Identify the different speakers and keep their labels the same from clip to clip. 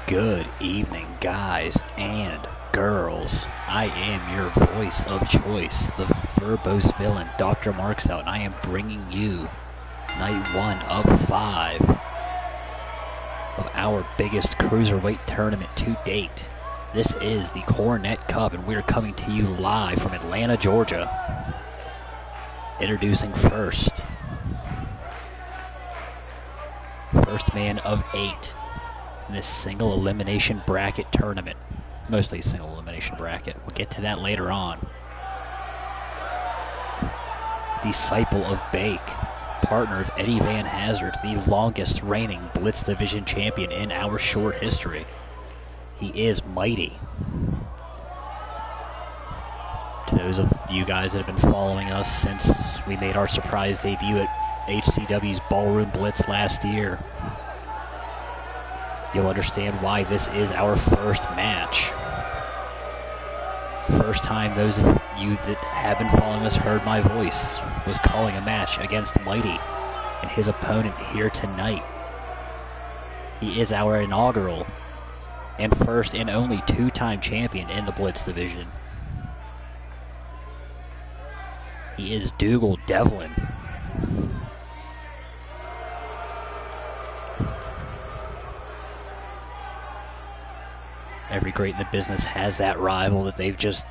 Speaker 1: Good evening, guys and girls. I am your voice of choice, the verbose villain, Dr. Marks out, and I am bringing you night 1 of 5 of our biggest cruiserweight tournament to date. This is the Cornette Cup, and we're coming to you live from Atlanta, Georgia. Introducing first man of 8 in this single elimination bracket tournament. Mostly single elimination bracket. We'll get to that later on. Disciple of Bake, partner of Eddie Van Hazard, the longest reigning Blitz Division champion in our short history. He is mighty. To those of you guys that have been following us since we made our surprise debut at HCW's Ballroom Blitz last year, you'll understand why this is our first match. First time those of you that have been following us heard my voice was calling a match against Mighty and his opponent here tonight. He is our inaugural and first and only two-time champion in the Blitz division. He is Dougal Devlin. Every great in the business has that rival that they've just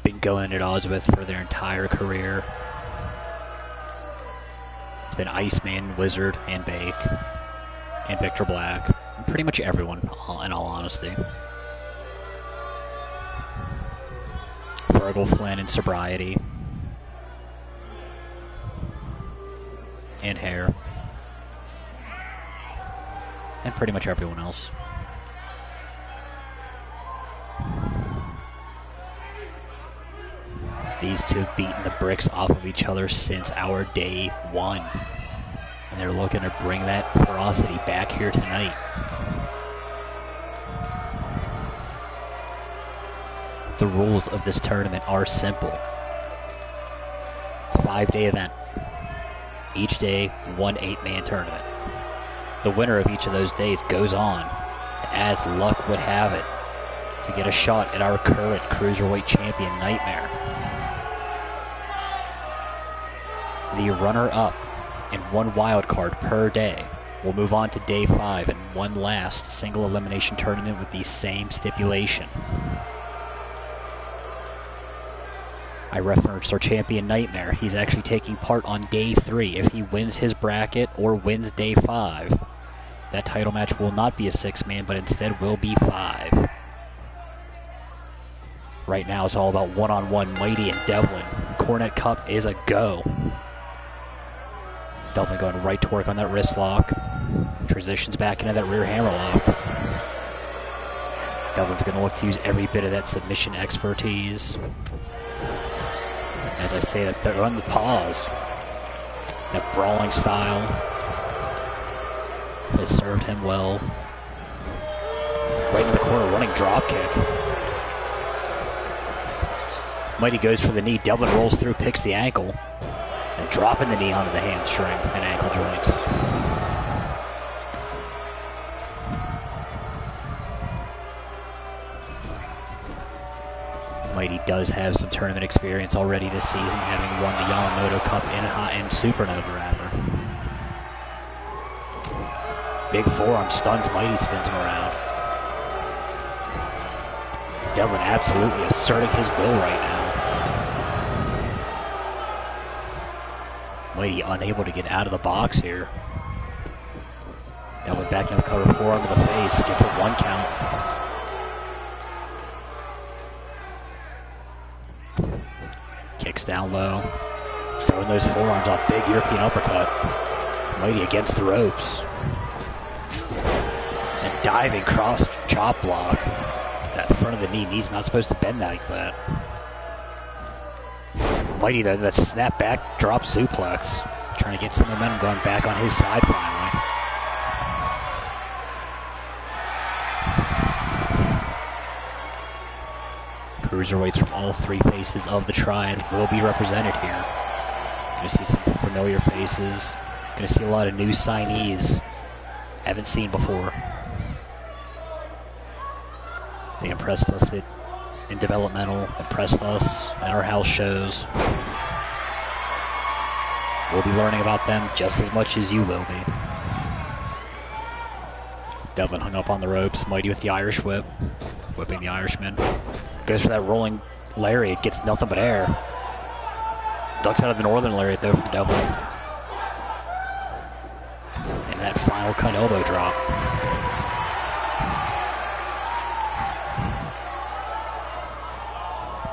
Speaker 1: been going at odds with for their entire career. It's been Iceman, Wizard, and Bake, and Victor Black, and pretty much everyone, in all honesty. Fergal Flynn and Sobriety, and Hair, and pretty much everyone else. These two have beaten the bricks off of each other since our day one, and they're looking to bring that ferocity back here tonight. The rules of this tournament are simple. It's a 5-day event. Each day, one 8-man tournament. The winner of each of those days goes on, as luck would have it, to get a shot at our current Cruiserweight champion, Nightmare. The runner-up and one wild card per day will move on to day 5 and one last single elimination tournament with the same stipulation. I referenced our champion Nightmare. He's actually taking part on day 3. If he wins his bracket or wins day 5, that title match will not be a 6-man, but instead will be 5. Right now it's all about one-on-one Mighty and Devlin. Cornette Cup is a go. Devlin going right to work on that wrist lock. Transitions back into that rear hammer lock. Devlin's going to look to use every bit of that submission expertise. As I say that, they're on the pause. That brawling style has served him well. Right in the corner, running drop kick. Mighty goes for the knee. Devlin rolls through, picks the ankle, and dropping the knee onto the hamstring and ankle joints. Mighty does have some tournament experience already this season, having won the Yamamoto Cup and Supernova, rather. Big forearm stuns Mighty, spins him around. Devlin absolutely asserting his will right now. Mighty unable to get out of the box here. Devlin back in the cover, forearm to the face, gets a 1 count. Kicks down low, throwing those forearms off, big European uppercut. Mighty against the ropes. And diving cross chop block. That front of the knee, not supposed to bend like that. Mighty, though, that snap back drop suplex. Trying to get some momentum going back on his side finally. Cruiserweights from all 3 faces of the Triad will be represented here. Gonna see some familiar faces. Gonna see a lot of new signees. Haven't seen before. They impressed us in developmental, impressed us in our house shows. We'll be learning about them just as much as you will be. Devlin hung up on the ropes. Mighty with the Irish whip. Whipping the Irishman. Goes for that rolling lariat. Gets nothing but air. Ducks out of the northern lariat though from Devlin. And that final cut elbow drop.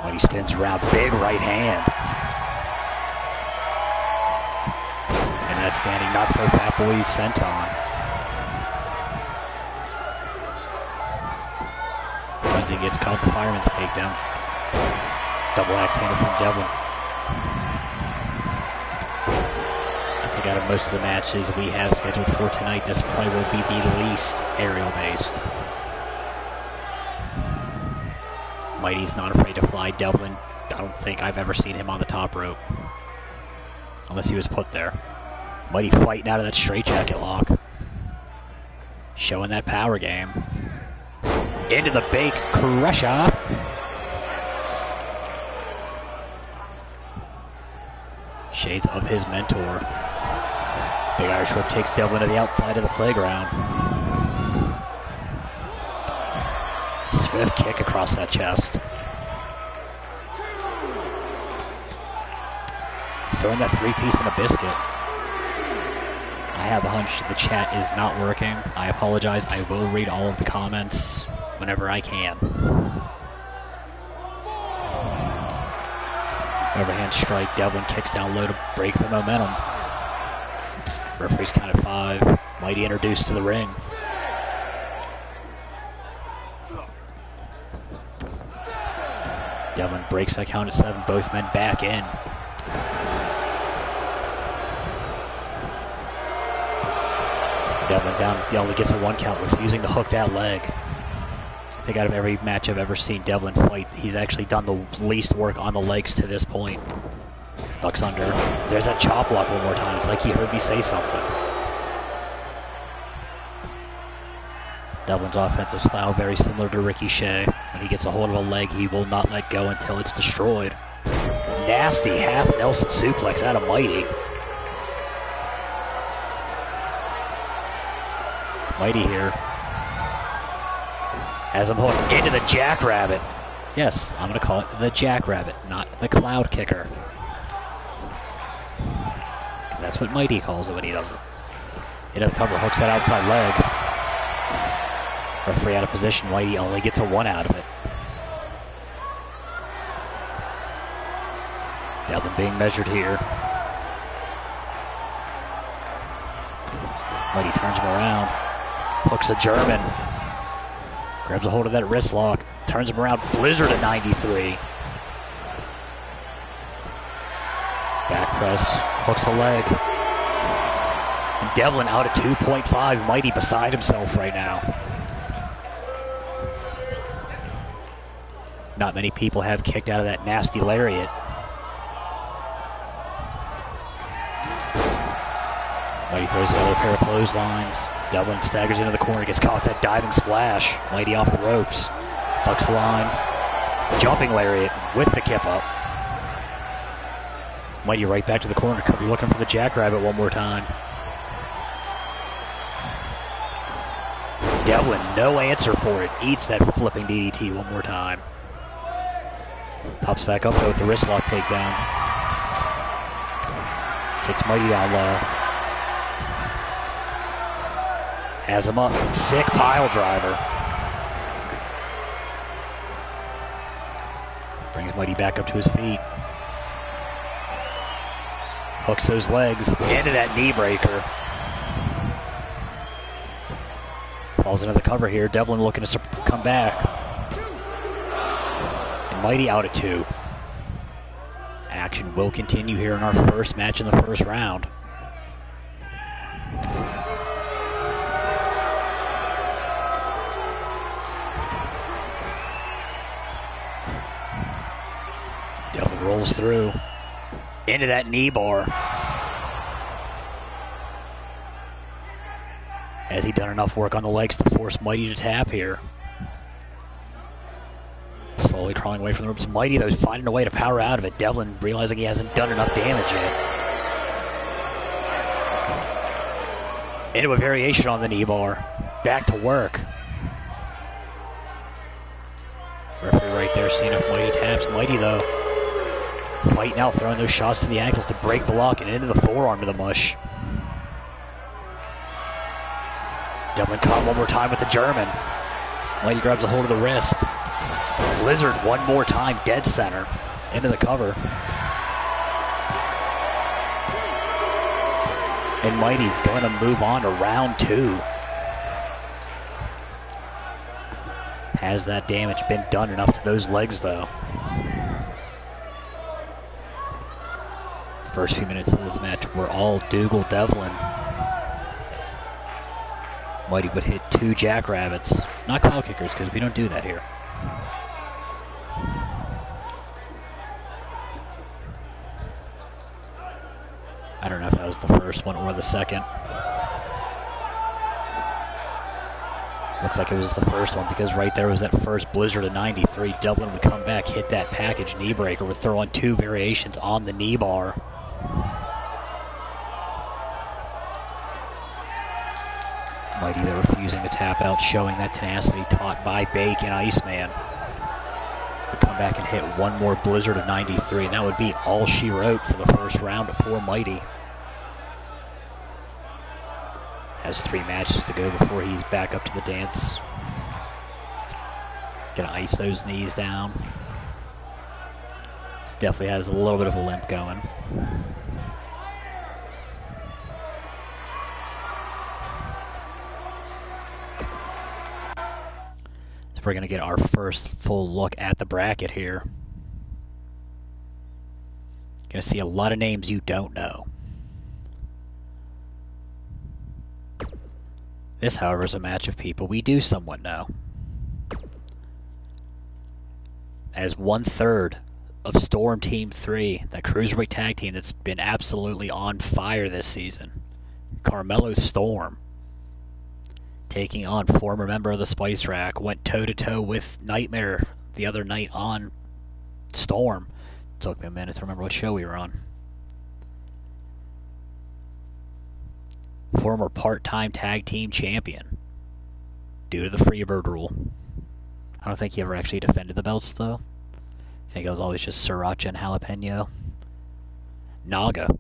Speaker 1: Mighty spins around. Big right hand. And that standing not so fat boy senton. He gets caught the fireman's takedown. Double axe handle from Devlin. I think out of most of the matches we have scheduled for tonight, this probably will be the least aerial based. Mighty's not afraid to fly Devlin. I don't think I've ever seen him on the top rope. Unless he was put there. Mighty fighting out of that straitjacket lock. Showing that power game. Into the bake crusher. Shades of his mentor. Big Irish whip takes Devlin to the outside of the playground. Swift kick across that chest. Throwing that three-piece in a biscuit. I have a hunch the chat is not working. I apologize. I will read all of the comments whenever I can. Overhand strike. Devlin kicks down low to break the momentum. Referee's count at 5. Mighty introduced to the ring. Devlin breaks that count at 7. Both men back in. Devlin down. He only gets a 1 count, refusing to hook that leg. I think out of every match I've ever seen Devlin fight, he's actually done the least work on the legs to this point. Ducks under. There's that chop block one more time. It's like he heard me say something. Devlin's offensive style very similar to Ricochet. When he gets a hold of a leg, he will not let go until it's destroyed. Nasty half Nelson suplex out of Mighty. Mighty here has him hooked into the jackrabbit. Yes, I'm going to call it the jackrabbit, not the cloud kicker. That's what Mighty calls it when he does it. Into the cover, hooks that outside leg. Referee out of position. Mighty only gets a 1 out of it. Devlin being measured here. Mighty turns him around. Hooks a German. Grabs a hold of that wrist lock. Turns him around. Blizzard at 93. Back press. Hooks the leg. And Devlin out at 2.5. Mighty beside himself right now. Not many people have kicked out of that nasty lariat. Mighty throws the other pair of clotheslines. Devlin staggers into the corner, gets caught with that diving splash. Mighty off the ropes. Ducks the line. Jumping lariat with the kip up. Mighty right back to the corner. Could be looking for the jackrabbit one more time. Devlin, no answer for it. Eats that flipping DDT one more time. Pops back up though with the wrist lock takedown. Kicks Mighty down low. Has him up. Sick pile driver. Brings Mighty back up to his feet. Hooks those legs into that knee breaker. Falls into the cover here. Devlin looking to come back. And Mighty out at 2. Action will continue here in our first match in the first round. Devlin rolls through into that knee bar. Has he done enough work on the legs to force Mighty to tap here? slowly crawling away from the ropes. Mighty, though, finding a way to power out of it. Devlin realizing he hasn't done enough damage yet. Into a variation on the knee bar. Back to work. Referee right there seeing if Mighty taps. Mighty, though, fighting out, throwing those shots to the ankles to break the lock and into the forearm to the mush. Devlin caught one more time with the German. Mighty grabs a hold of the wrist. Blizzard one more time, dead center. Into the cover. And Mighty's going to move on to round 2. Has that damage been done enough to those legs, though? First few minutes of this match were all Dougal Devlin. Mighty would hit 2 jackrabbits. Not cow kickers, because we don't do that here. I don't know if that was the first one or the second. Looks like it was the first one, because right there was that first Blizzard of 93. Devlin would come back, hit that package knee breaker, would throw on 2 variations on the knee bar. Mighty there refusing to tap out, showing that tenacity taught by Bake and Iceman. Would come back and hit one more Blizzard of 93, and that would be all she wrote for the first round for Mighty. Has 3 matches to go before he's back up to the dance. Gonna ice those knees down. Definitely has a little bit of a limp going. So we're gonna get our first full look at the bracket here. Gonna see a lot of names you don't know. This, however, is a match of people we do somewhat know. As 1/3 of Storm Team 3, that Cruiserweight tag team that's been absolutely on fire this season. Carmelo Storm, taking on former member of the Spice Rack, went toe-to-toe with Nightmare the other night on Storm. It took me a minute to remember what show we were on. Former part-time tag team champion due to the Freebird rule. I don't think he ever actually defended the belts, though. I think it was always just Sriracha and Jalapeno. Naga.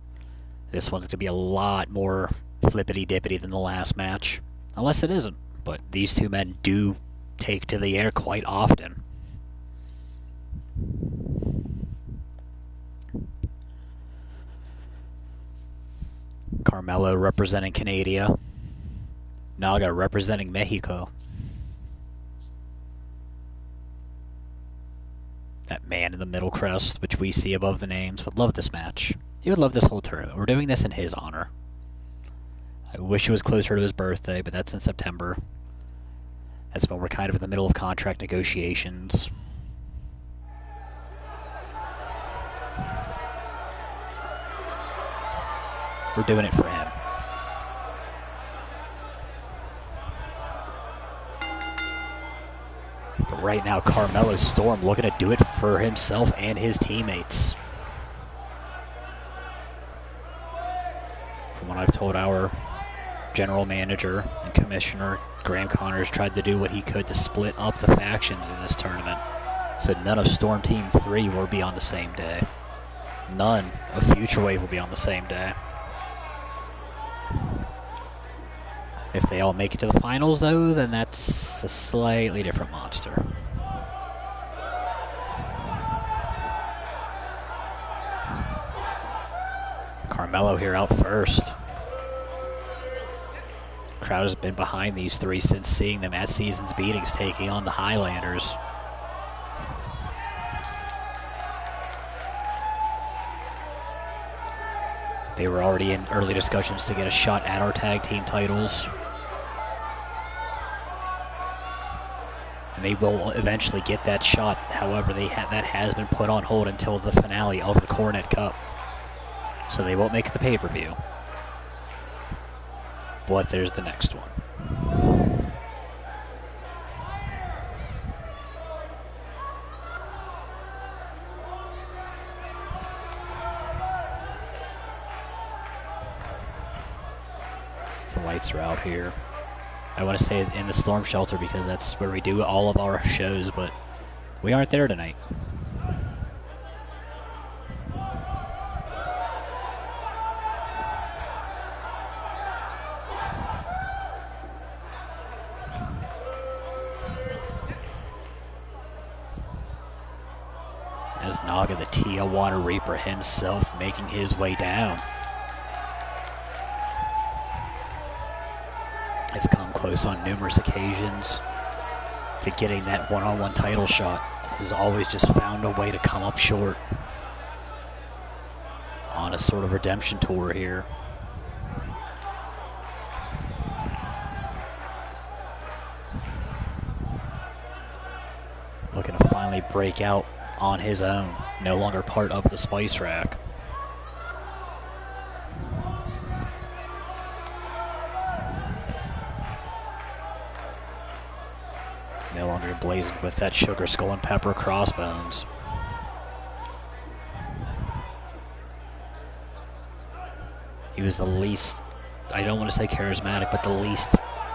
Speaker 1: This one's going to be a lot more flippity-dippity than the last match. Unless it isn't. But these 2 men do take to the air quite often. Carmelo representing Canada. Naga representing Mexico. That man in the middle crest, which we see above the names, would love this match. He would love this whole tournament. We're doing this in his honor. I wish it was closer to his birthday, but that's in September. That's when we're kind of in the middle of contract negotiations. We're doing it for him. But right now, Carmelo Storm looking to do it for himself and his teammates. From what I've told our general manager and commissioner, Graham Connors tried to do what he could to split up the factions in this tournament. So none of Storm Team 3 will be on the same day. None of Future Wave will be on the same day. If they all make it to the finals, though, then that's a slightly different monster. Carmelo here out first. Crowd has been behind these 3 since seeing them at Seasons Beatings taking on the Highlanders. They were already in early discussions to get a shot at our tag team titles. And they will eventually get that shot. However, that has been put on hold until the finale of the Cornette Cup. So they won't make it the pay-per-view. But there's the next one. The lights are out here. I want to say in the storm shelter because that's where we do all of our shows, but we aren't there tonight. As Naga, the Tijuana Reaper himself, making his way down. Has come close on numerous occasions to getting that one-on-one title shot. Has always just found a way to come up short on a sort of redemption tour here. Looking to finally break out on his own, no longer part of the Spice Rack. No longer blazoned with that sugar skull and pepper crossbones. He was the least, I don't want to say charismatic, but the least,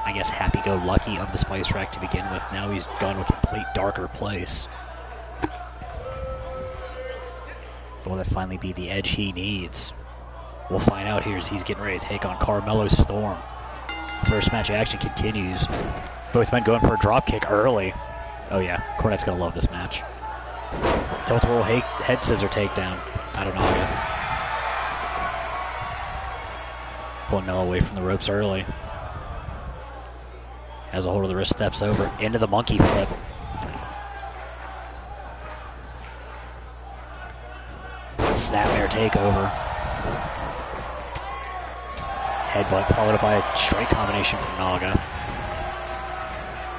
Speaker 1: I guess, happy-go-lucky of the Spice Rack to begin with. Now he's gone to a complete darker place. Will that finally be the edge he needs? We'll find out here as he's getting ready to take on Carmelo Storm. First match action continues. Both men going for a drop kick early. Oh yeah, Cornette's gonna love this match. Tilt-a-whirl head scissor takedown out of Naga. Pulling Melo away from the ropes early. Has a hold of the wrist, steps over into the monkey flip. Snapmare takeover. Headbutt followed by a strike combination from Naga.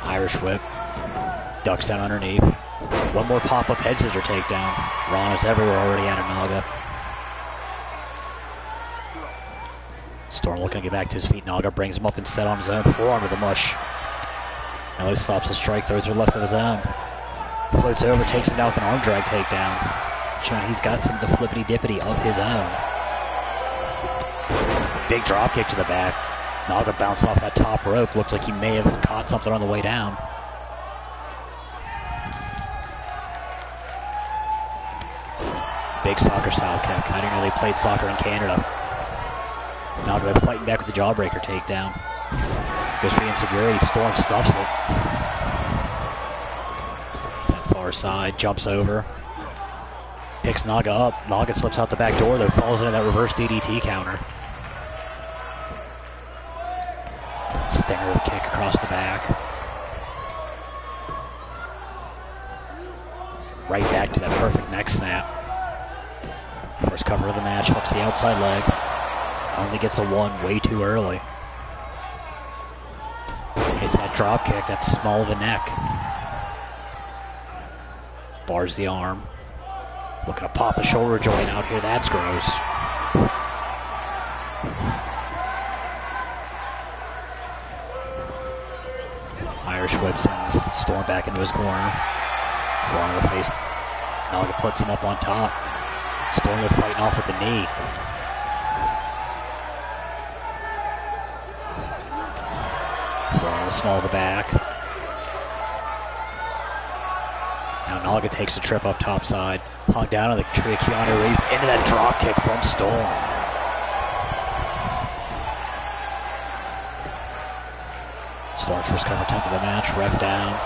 Speaker 1: Irish whip. Ducks down underneath. One more pop-up head scissor takedown. Rana's everywhere already out of Naga. Storm looking to get back to his feet. Naga brings him up instead on his own. Forearm to the mush. Now he stops the strike, throws her left of his own. Floats over, takes him down with an arm drag takedown. Showing he's got some of the flippity-dippity of his own. Big drop kick to the back. Naga bounced off that top rope. Looks like he may have caught something on the way down. Big soccer style kick. I didn't know they played soccer in Canada. Naga fighting back with the jawbreaker takedown. Goes for the insecurity. Storm stuffs it. It's that far side. Jumps over. Picks Naga up. Naga slips out the back door though. Falls into that reverse DDT counter. Stinger kick across the back. Right back to that perfect neck snap. First cover of the match. Hooks the outside leg. Only gets a one way too early. Hits that drop kick. That's small of a neck. Bars the arm. Looking to pop the shoulder joint out here. That's gross. Irish whip sends Storm back into his corner. Corner of the face. Naga puts him up on top. Storm fighting off with the knee. Small of the back. Now Naga takes a trip up top side. Hung down on the tree of Keanu Reeves into that drop kick from Storm. Storm's first cover attempt of the match. Ref down.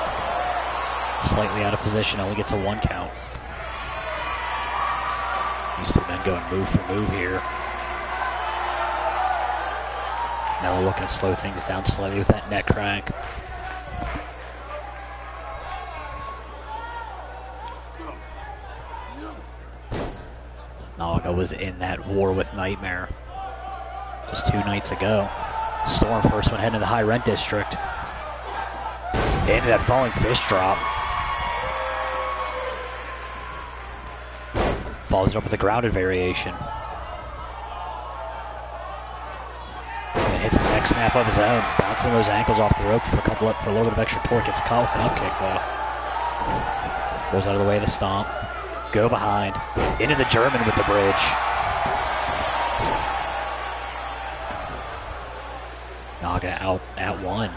Speaker 1: Slightly out of position. Only gets a one count. These two men going move for move here. Now we're looking to slow things down slightly with that neck crank. Naga was in that war with Nightmare just 2 nights ago. Storm first one heading to the high rent district. Into that falling fish drop. Follows it up with a grounded variation. Hits the neck snap of his own, bouncing those ankles off the rope for a little bit of extra torque. Gets caught with an up kick though. Goes out of the way of the stomp. Go behind. Into the German with the bridge. Naga out at 1.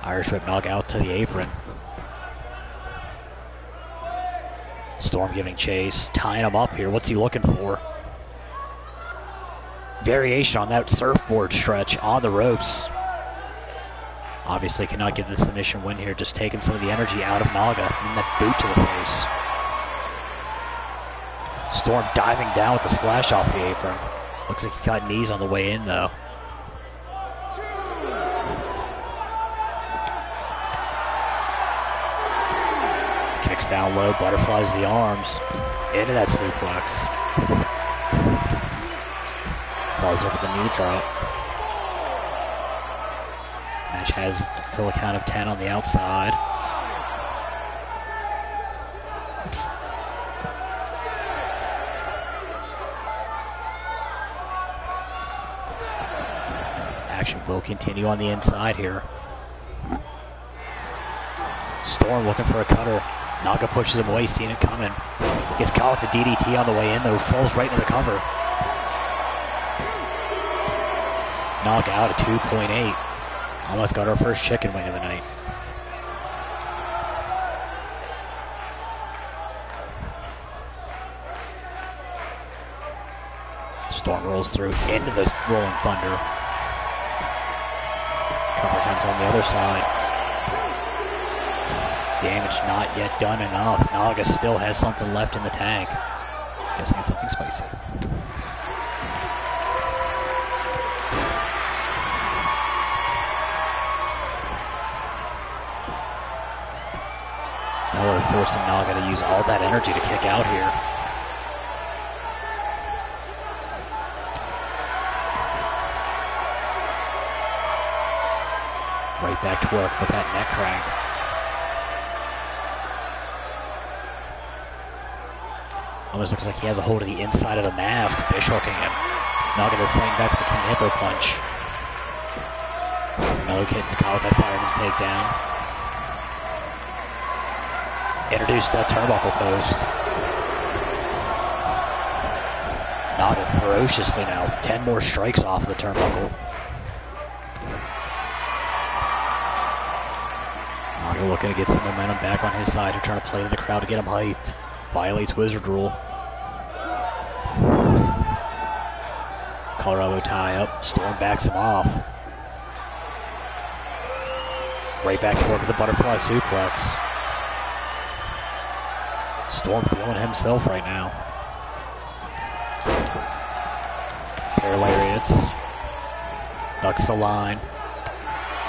Speaker 1: Irish whip Naga out to the apron. Storm giving chase, tying him up here. What's he looking for? Variation on that surfboard stretch on the ropes. Obviously cannot get the submission win here, just taking some of the energy out of Naga and that boot to the face. Storm diving down with the splash off the apron. Looks like he got knees on the way in though. Kicks down low, butterflies the arms into that suplex. Follows up with a knee drop. Match has till a count of 10 on the outside. Action will continue on the inside here. Storm looking for a cutter. Naga pushes him away, seeing it coming. Gets caught with the DDT on the way in though, falls right into the cover. Naga out at 2.8. Almost got our first chicken wing of the night. Storm rolls through into the Rolling Thunder. Cover comes on the other side. Damage not yet done enough. Naga still has something left in the tank. Guessing it's something spicy. Now we're forcing Naga to use all that energy to kick out here. Right back to work with that neck crank. Almost looks like he has a hold of the inside of the mask, fish hooking him. Naga playing back to the King Hippo punch. Mellow Kitten's caught with that fireman's takedown. Introduced that turnbuckle post. Naga ferociously now. 10 more strikes off the turnbuckle. Naga looking to get some momentum back on his side. They're trying to play to the crowd to get him hyped. Violates Wizard Rule. Colorado tie up. Storm backs him off. Right back to work with the butterfly suplex. Storm feeling himself right now. Pair lariats. Ducks the line.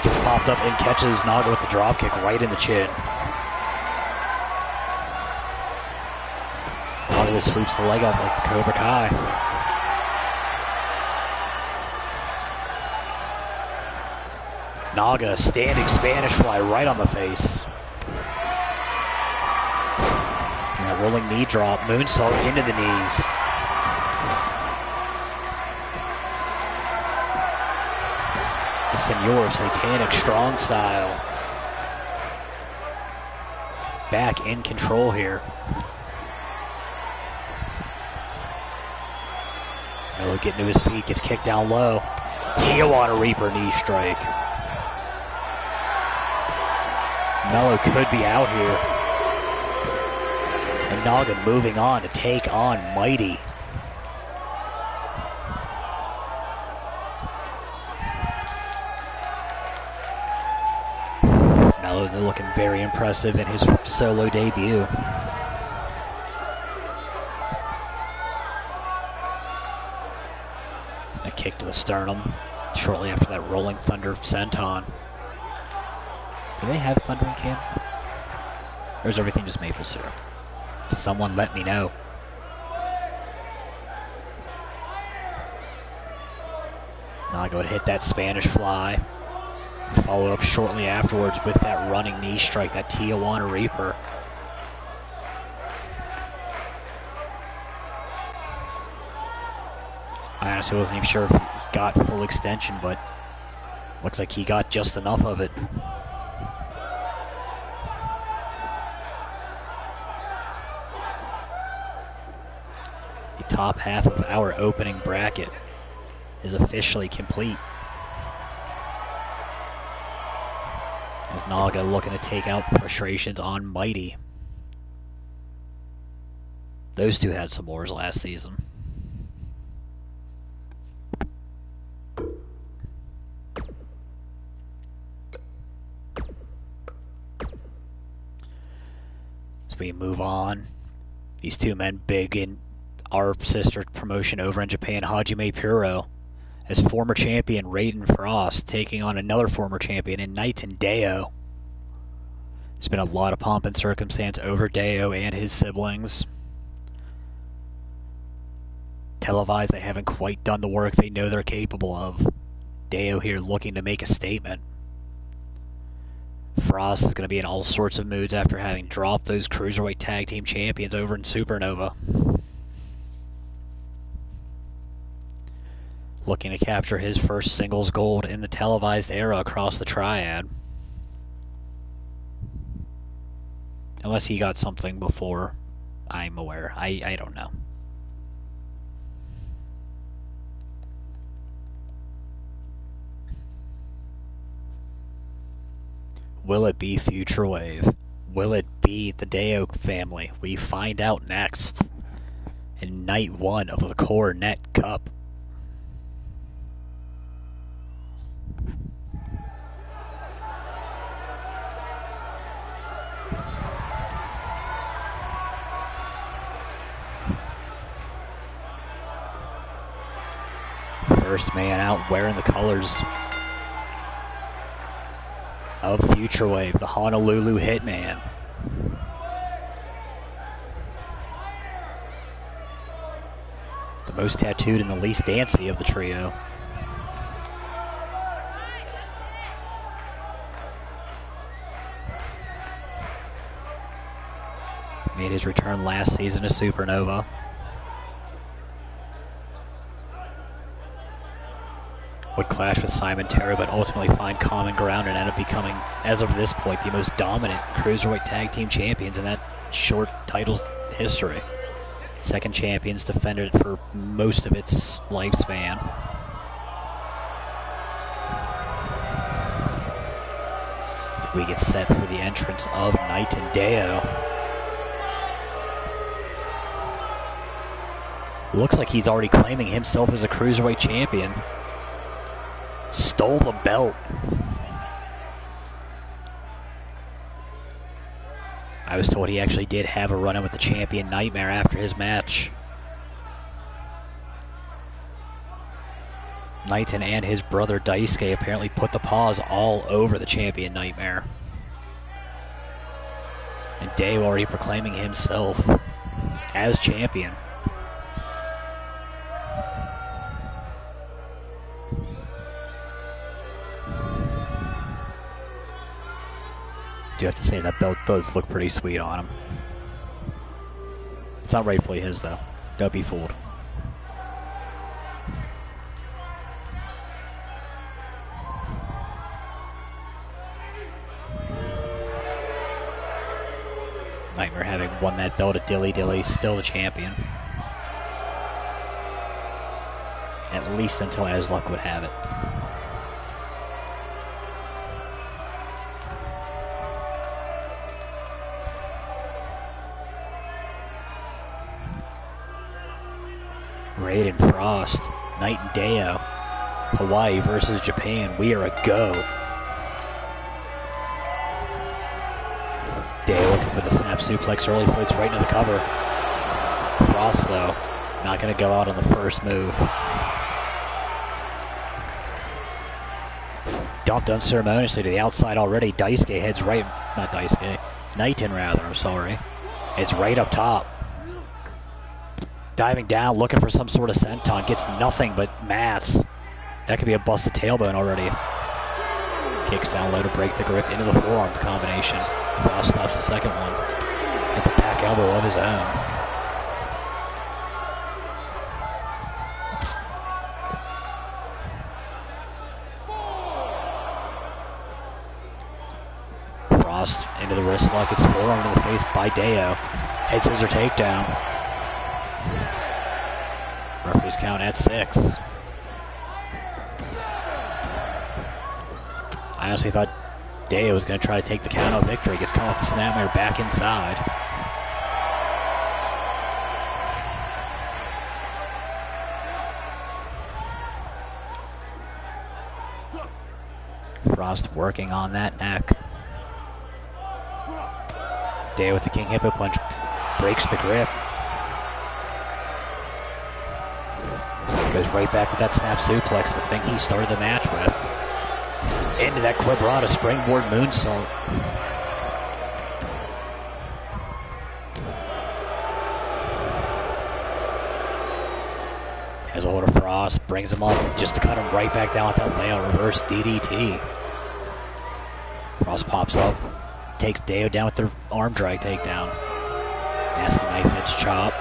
Speaker 1: Gets popped up and catches Naga with the dropkick right in the chin. Naga sweeps the leg up like the Cobra Kai. Naga standing Spanish fly right on the face. And that rolling knee drop, moonsault into the knees. The Senor Satanic strong style. Back in control here. Mello getting to his feet, gets kicked down low. Tijuana Reaper knee strike. Mello could be out here. And Naga moving on to take on Mighty. Mello looking very impressive in his solo debut. A kick to the sternum shortly after that Rolling Thunder senton. Do they have thunder in Canada? Or is everything just maple syrup? Someone let me know. Naga would hit that Spanish fly. Followed up shortly afterwards with that running knee strike, that Tijuana Reaper. I honestly wasn't even sure if he got full extension, but looks like he got just enough of it. The top half of our opening bracket is officially complete. As Naga looking to take out frustrations on Mighty. Those two had some wars last season. As we move on, these two men big in our sister promotion over in Japan, Hajime Puro, as former champion Raiden Frost taking on another former champion in Knight and Deo. There's been a lot of pomp and circumstance over Deo and his siblings. Televised, they haven't quite done the work they know they're capable of. Deo here looking to make a statement. Frost is going to be in all sorts of moods after having dropped those Cruiserweight Tag Team Champions over in Supernova. Looking to capture his first singles gold in the televised era across the triad. Unless he got something before I'm aware. I don't know. Will it be Future Wave? Will it be the Deo family? We find out next in night 1 of the Cornette Cup. First man out wearing the colors of Future Wave, the Honolulu Hitman. The most tattooed and the least dancy of the trio. Made his return last season to Supernova. Would clash with Simon Terra, but ultimately find common ground and end up becoming, as of this point, the most dominant Cruiserweight Tag Team Champions in that short title's history. Second champions defended it for most of its lifespan. As we get set for the entrance of Knight and Deo. Looks like he's already claiming himself as a Cruiserweight Champion. Stole the belt. I was told he actually did have a run-in with the champion Nightmare after his match. Knighton and his brother Daisuke apparently put the paws all over the champion Nightmare. And Deo already proclaiming himself as champion. Do have to say that belt does look pretty sweet on him. It's not rightfully his though. Don't be fooled. Nightmare having won that belt at Dilly Dilly, still the champion. At least until as luck would have it. Raiden Frost, Knight and Deo, Hawaii versus Japan. We are a go. Deo looking for the snap suplex early, floats right into the cover. Frost, though, not going to go out on the first move. Dumped unceremoniously to the outside already. Daisuke heads right, not Daisuke, Knighton rather, I'm sorry. It's right up top. Diving down, looking for some sort of senton. Gets nothing but mats. That could be a busted tailbone already. Kicks down low to break the grip into the forearm combination. Frost stops the second one. It's a back elbow of his own. Frost into the wrist lock. It's forearm to the face by Deo. Head scissor takedown. Referee's count at 6. I honestly thought Deo was going to try to take the count out victory. Gets caught with the snapmare back inside. Frost working on that neck. Deo with the King Hippo punch. Breaks the grip. Goes right back with that snap suplex, the thing he started the match with. Into that quadrata springboard moonsault. Has a hold of Frost, brings him up just to cut him right back down with that layout reverse DDT. Frost pops up, takes Deo down with the arm drag takedown. Nasty knife edge chop.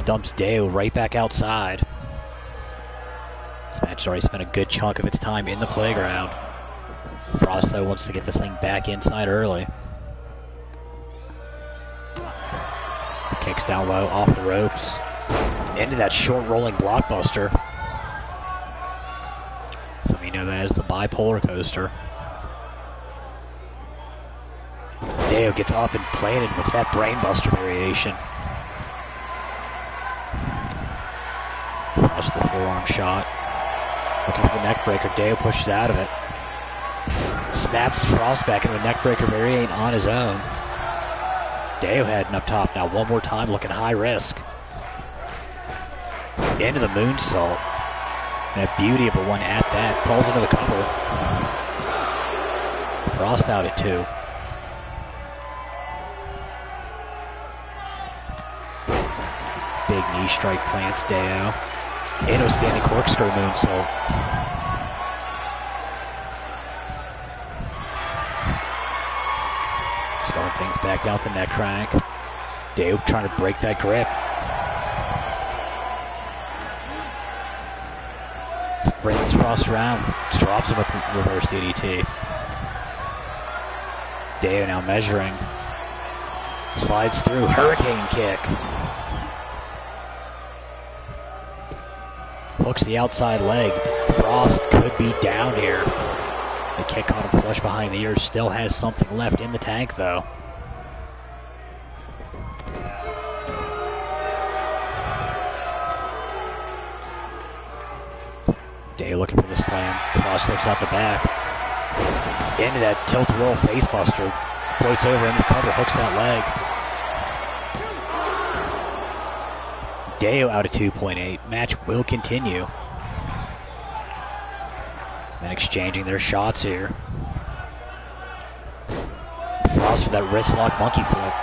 Speaker 1: Dumps Deo right back outside. This match has already spent a good chunk of its time in the playground. Frost, though, wants to get this thing back inside early. Kicks down low, off the ropes. Into that short rolling blockbuster. Some of you know that as the bipolar coaster. Deo gets up and planted with that brainbuster variation. Frost the forearm shot. Looking for the neck breaker. Deo pushes out of it. Snaps Frost back into a neck breaker variant on his own. Deo heading up top now one more time, looking high risk. Into the moonsault. And a beauty of a one at that. Falls into the cover. Frost out at 2. Big knee strike plants Deo. Into a standing corkscrew moonsault. Slowing things back down with the neck crank. Deo trying to break that grip. Brings Frost around, drops him with the reverse DDT. Deo now measuring. Slides through, hurricane kick. Hooks the outside leg. Frost could be down here. The kick caught him flush behind the ears. Still has something left in the tank, though. Deo looking for the slam. Frost slips out the back. Into that tilt-a-roll facebuster. Floats over into the cover, hooks that leg. Deo out of 2.8. Match will continue. And exchanging their shots here. Frost with that wrist lock monkey flip.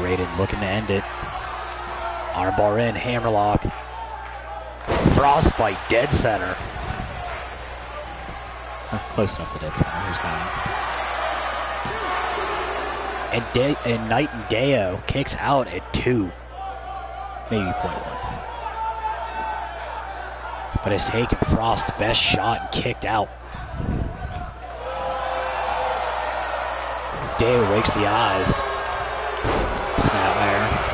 Speaker 1: Raiden looking to end it. Armbar in, hammerlock. Frostbite, dead center. Close enough to dead center. Who's coming? And Knight and Deo kicks out at 2. Maybe 0.1. But has taken Frost's best shot and kicked out. Deo rakes the eyes. Snapmare.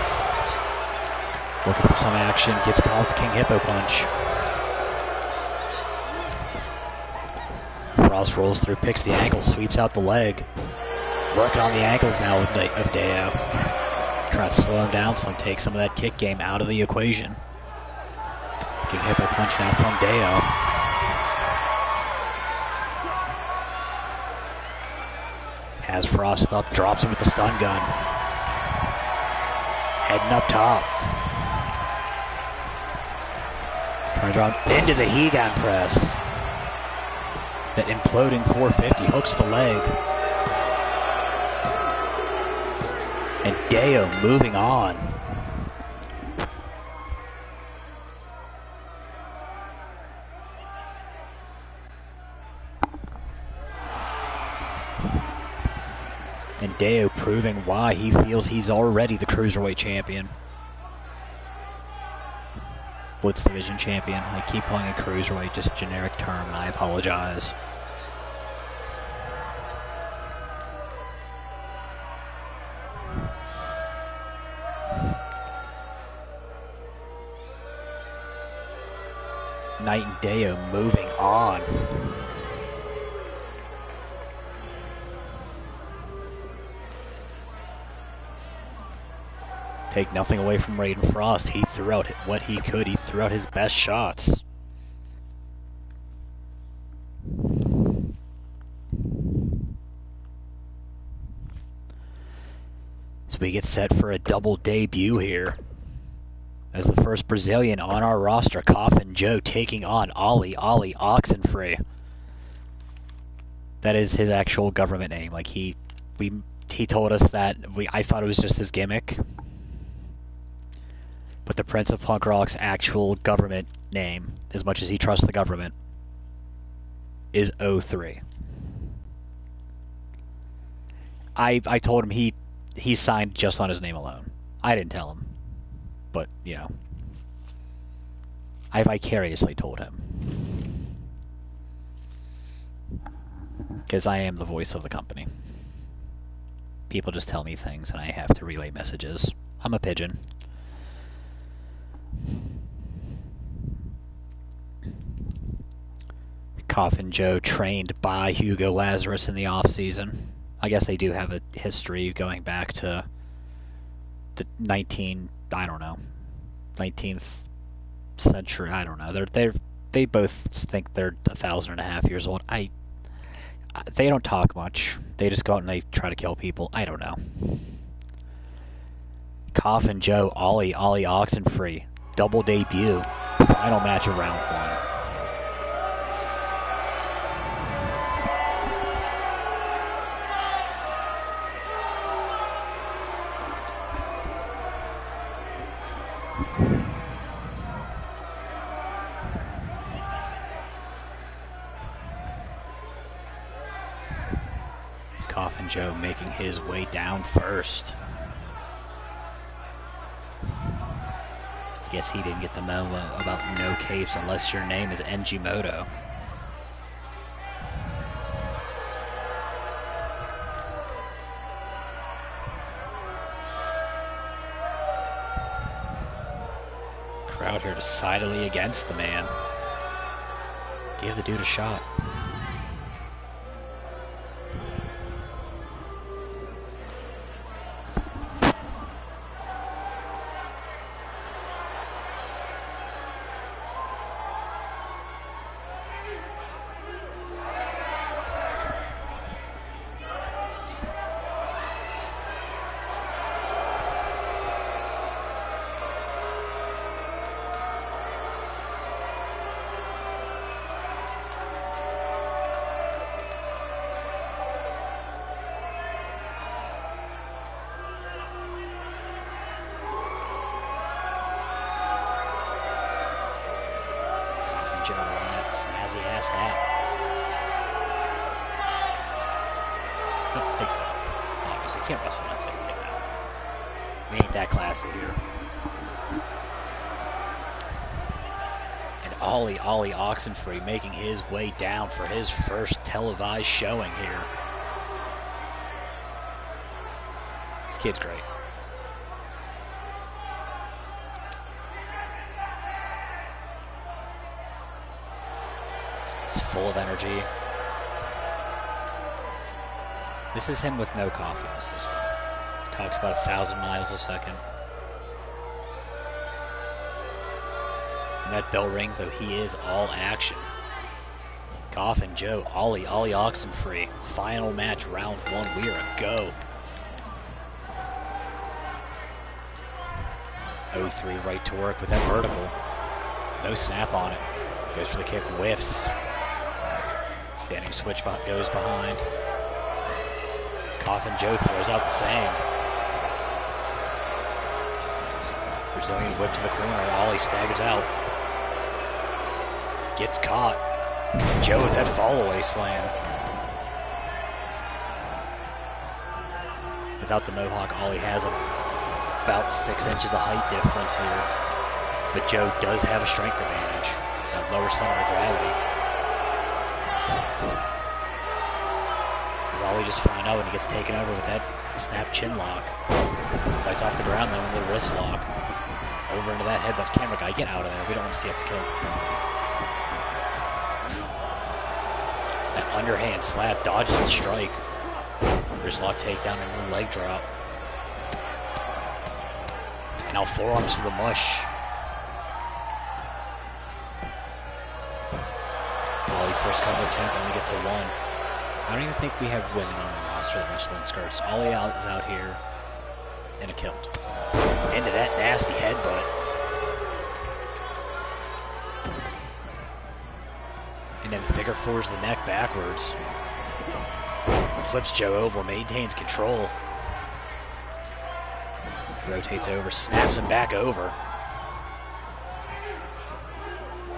Speaker 1: Looking for some action, gets caught with the King Hippo punch. Frost rolls through, picks the ankle, sweeps out the leg. Working on the ankles now of Deo. Trying to slow him down, so take some of that kick game out of the equation. King Hippo punch now from Deo. Has Frost up, drops him with the stun gun. Heading up top. Turns around into the Hegan press. That imploding 450 hooks the leg. And Deo moving on. And Deo proving why he feels he's already the Cruiserweight champion. Blitz Division champion. I keep calling it Cruiserweight, just a generic term, and I apologize. Knight and Deo moving on. Take nothing away from Raiden Frost. He threw out what he could. He threw out his best shots. So we get set for a double debut here. As the first Brazilian on our roster, Coffin Joe taking on Ollie Oxenfree. That is his actual government name. Like he told us that. I thought it was just his gimmick. But the Prince of Punk Rock's actual government name, as much as he trusts the government, is 03. I told him he signed just on his name alone. I didn't tell him. But, you know, I vicariously told him. Because I am the voice of the company. People just tell me things and I have to relay messages. I'm a pigeon. Coffin Joe trained by Hugo Lazarus in the off-season. I guess they do have a history going back to the 19th century. I don't know. They both think they're 1,500 years old. They don't talk much. They just go out and they try to kill people. I don't know. Coffin Joe, Ollie Oxenfree, double debut, final match of round 1. Coffin Joe making his way down first. I guess he didn't get the memo about no capes unless your name is Engimoto. Crowd here decidedly against the man. Give the dude a shot. Snazzy ass hat. Don't think so. Obviously, can't wrestle nothing right now. We ain't that classy here. And Ollie Oxenfree making his way down for his first televised showing here. This kid's great. Full of energy. This is him with no coffee in the system. He talks about 1,000 miles a second. And that bell rings, though he is all action. Coffin Joe, Ollie Oxenfree. Final match, round 1. We are a go. 03 right to work with that vertical. No snap on it. Goes for the kick, whiffs. Standing switch goes behind. Coffin Joe throws out the same. Brazilian whip to the corner. Ollie staggers out. Gets caught. Joe with that fall-away slam. Without the mohawk, Ollie has about 6 inches of height difference here. But Joe does have a strength advantage. That lower center of gravity. As Ollie just found out when he gets taken over with that snap chin lock. Fights off the ground then with the wrist lock. Over into that headbutt. Camera guy, get out of there. We don't want to see up the kill. Underhand slap, dodges the strike. Wristlock takedown and a leg drop. And now forearms to the mush. Ollie first cover attempt only gets a 1. I don't even think we have women on the roster that wrestle in skirts. Ollie is out here and a kilt. Into that nasty headbutt. And then figure fours the neck backwards. Flips Joe over, maintains control. Rotates over, snaps him back over.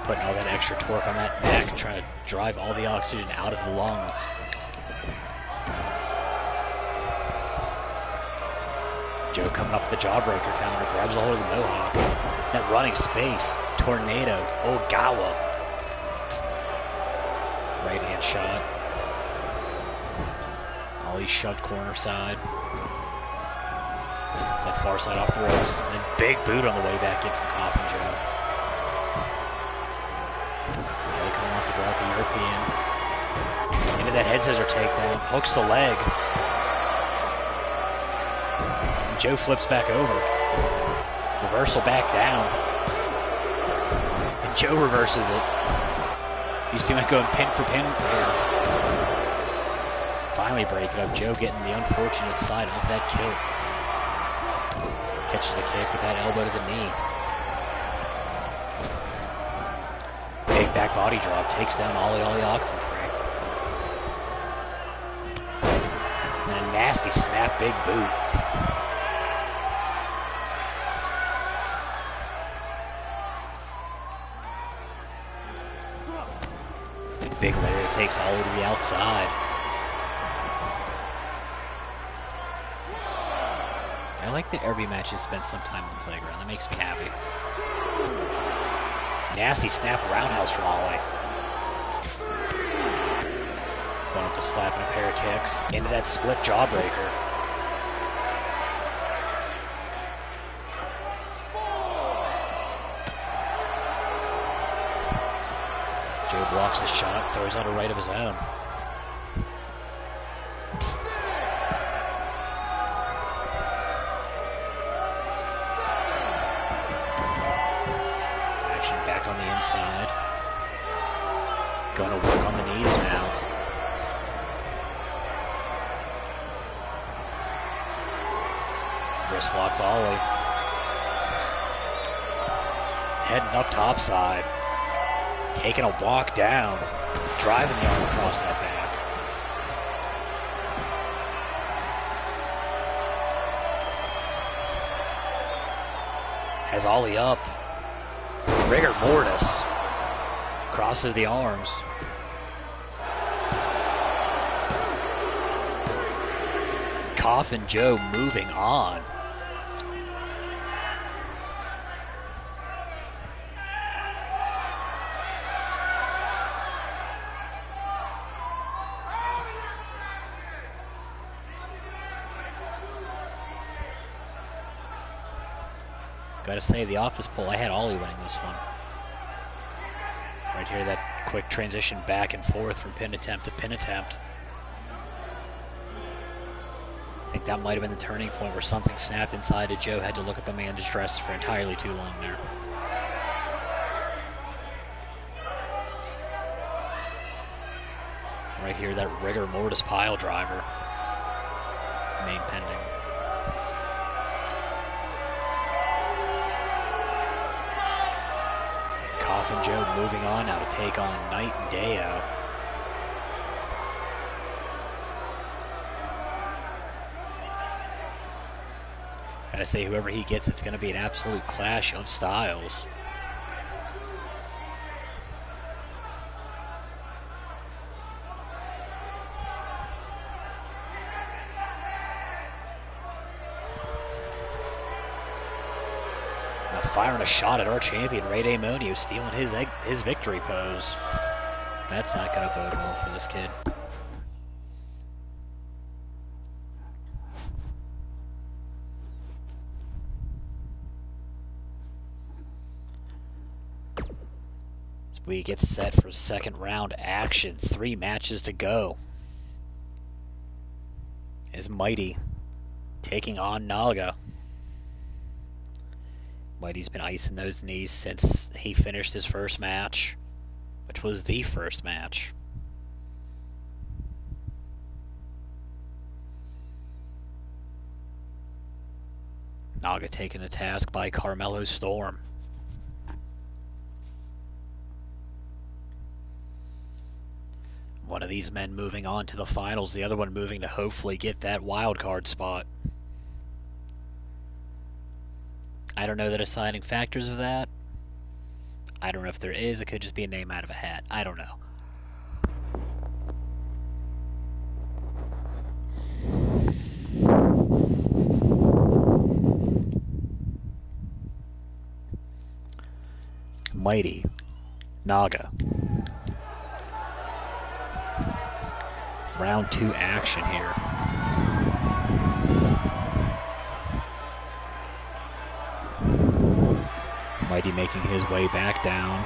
Speaker 1: Putting all that extra torque on that neck, trying to drive all the oxygen out of the lungs. Joe coming up with the jawbreaker counter, grabs a hold of the mohawk. That running space, tornado, Ogawa. Right hand shot. Ollie shoved corner side. It's that far side off the ropes. And then big boot on the way back in from Coffin Joe. Ollie coming off the ground with the European. Into that head scissor takedown. Hooks the leg. And Joe flips back over. Reversal back down. And Joe reverses it. These two might go pin for pin here. Finally break it up. Joe getting the unfortunate side of that kill. Catches the kick with that elbow to the knee. Big back body drop. Takes down Ollie Oxenfree. And a nasty snap big boot. Big layer takes Ollie to the outside. I like that every match has spent some time on the playground. That makes me happy. Nasty snap roundhouse from Ollie. Going up to slap and a pair of kicks. Into that split jawbreaker. Joe blocks the shot, throws out a right of his own. Action back on the inside. Going to work on the knees now. Wrist locks Ollie. Heading up topside. Taking a walk down, driving the arm across that back. Has Ollie up. Rigor mortis. Crosses the arms. Coffin Joe moving on. Gotta say, the office poll, I had Ollie winning this one. Right here, that quick transition back and forth from pin attempt to pin attempt. I think that might have been the turning point where something snapped inside and Joe had to look up Amanda's dress for entirely too long there. Right here, that rigor mortis pile driver. Main pending. Coffin Joe moving on now to take on Knight and Deo. Gotta say, whoever he gets, it's gonna be an absolute clash of styles. Firing a shot at our champion, Ray Damonio, stealing his victory pose. That's not going to bode well for this kid. We get set for second round action. 3 matches to go. Is Mighty taking on Naga. Mighty's been icing those knees since he finished his first match, which was the first match. Naga taken to task by Carmelo Storm. One of these men moving on to the finals, the other one moving to hopefully get that wild card spot. I don't know the deciding factors of that. I don't know if there is. It could just be a name out of a hat. I don't know. Mighty. Naga. Round 2 action here. Mighty making his way back down.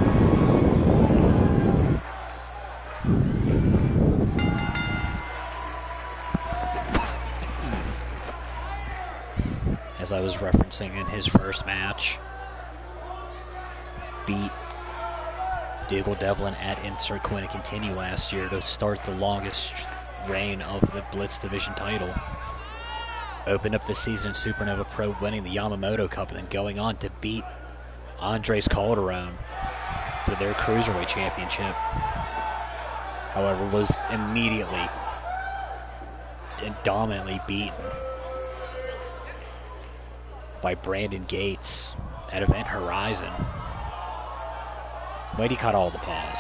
Speaker 1: As I was referencing in his first match, beat Diggle Devlin at Insert Coin and Continue last year to start the longest reign of the Blitz Division title. Opened up the season in Supernova Pro, winning the Yamamoto Cup, and then going on to beat Andres Calderon for their Cruiserweight Championship. However, was immediately and dominantly beaten by Brandon Gates at Event Horizon. Mighty caught all the paws.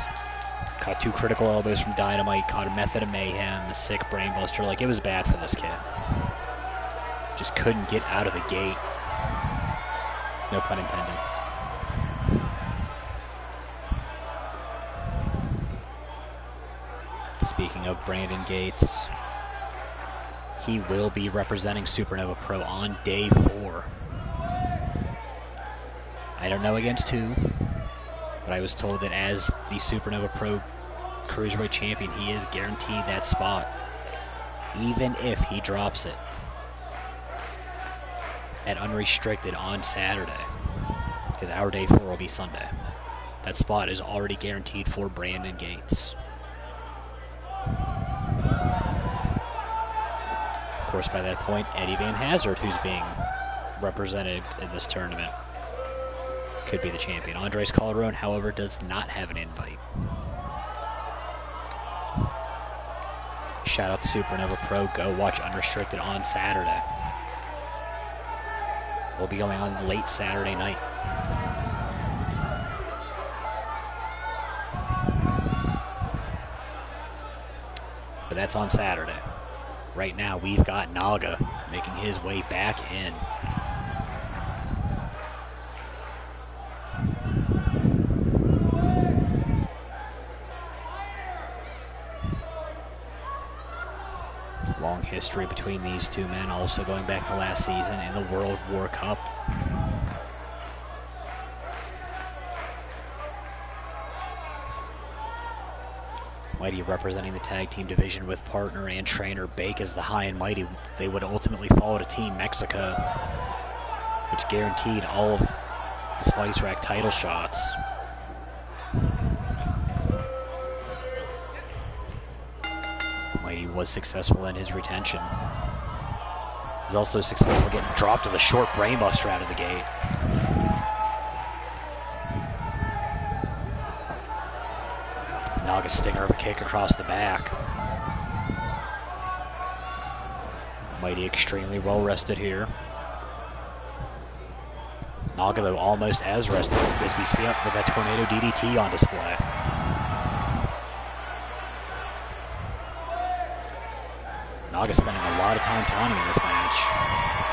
Speaker 1: Caught 2 critical elbows from Dynamite, caught a Method of Mayhem, a sick brainbuster. Like, it was bad for this kid. Just couldn't get out of the gate. No pun intended. Speaking of Brandon Gates, he will be representing Supernova Pro on day 4. I don't know against who, but I was told that as the Supernova Pro Cruiserweight Champion, he is guaranteed that spot, even if he drops it at Unrestricted on Saturday, because our day 4 will be Sunday. That spot is already guaranteed for Brandon Gates. Of course, by that point, Eddie Van Hazard, who's being represented in this tournament, could be the champion. Andres Calderon, however, does not have an invite. Shout out to Supernova Pro. Go watch Unrestricted on Saturday. We'll be going on late Saturday night. But that's on Saturday. Right now, we've got Naga making his way back in. Long history between these two men, also going back to last season in the World War Cup. Mighty representing the tag team division with partner and trainer Bake as the High and Mighty. They would ultimately fall to Team Mexico, which guaranteed all of the Spice Rack title shots. Mighty was successful in his retention. He's also successful getting dropped to the short brainbuster out of the gate. Naga stinger of a kick across the back. Mighty extremely well rested here. Naga, though, almost as rested as we see up with that Tornado DDT on display. Naga spending a lot of time taunting in this match.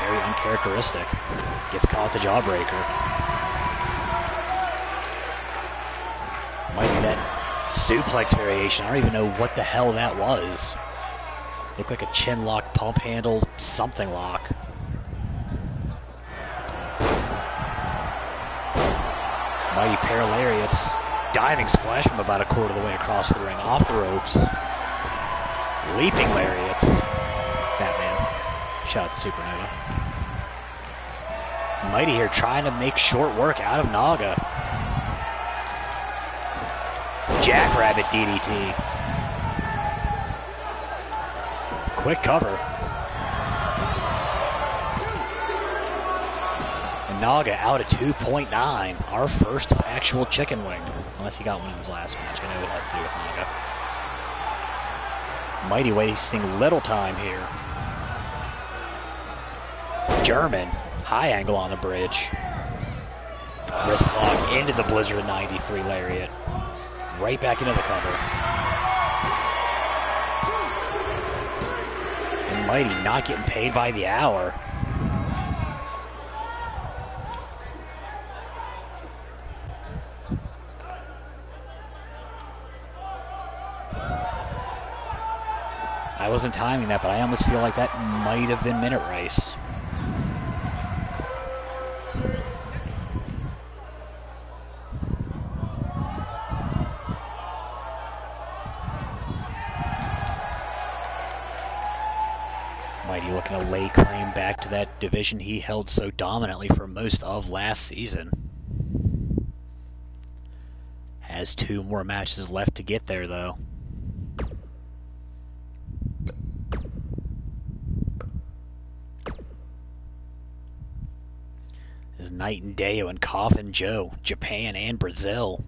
Speaker 1: Very uncharacteristic. Gets caught the jawbreaker. Mighty that suplex variation. I don't even know what the hell that was. Looked like a chin lock, pump handle, something lock. Mighty pair of lariats. diving splash from about a quarter of the way across the ring, off the ropes. Leaping lariats. Batman. Shout out to Supernova. Mighty here trying to make short work out of Naga. Jackrabbit DDT. Quick cover. And Naga out at 2.9. Our first actual chicken wing. Unless he got one in his last match. I know it had to do with Naga. Mighty wasting little time here. German. High angle on the bridge. Wrist lock into the Blizzard 93 lariat. Right back into the cover. And Mighty not getting paid by the hour. I wasn't timing that, but I almost feel like that might have been Minute Race. Mighty looking to lay claim back to that division he held so dominantly for most of last season. Has 2 more matches left to get there, though. This is Night and Deo and Coffin Joe, Japan and Brazil.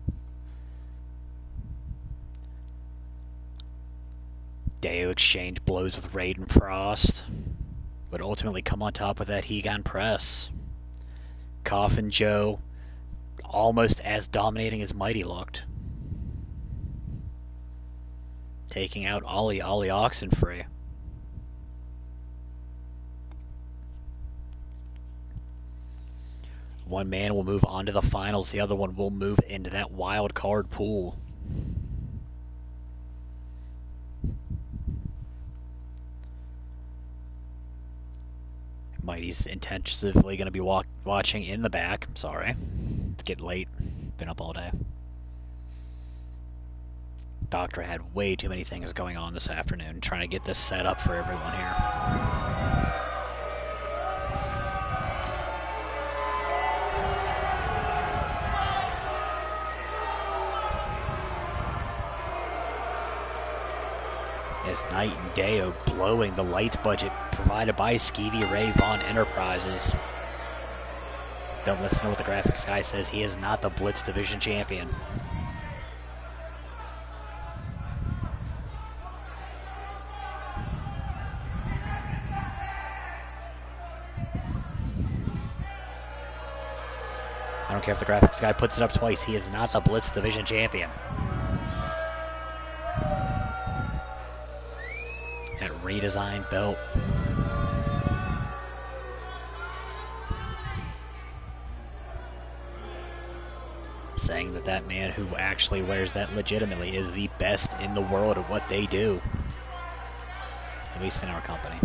Speaker 1: Deo exchanged blows with Raiden Frost, but ultimately come on top with that Hegon press. Coffin Joe, almost as dominating as Mighty looked. Taking out Ollie Oxenfree. One man will move on to the finals, the other one will move into that wild card pool. Mighty's intensively going to be watching in the back. Sorry. It's getting late. Been up all day. Doctor had way too many things going on this afternoon, trying to get this set up for everyone here. As Night and Deo blowing the lights budget provided by Skeevy Ray Vaughn Enterprises. Don't listen to what the graphics guy says. He is not the Blitz Division champion. I don't care if the graphics guy puts it up twice. He is not the Blitz Division champion. That redesigned belt. Saying that that man who actually wears that legitimately is the best in the world at what they do. At least in our company.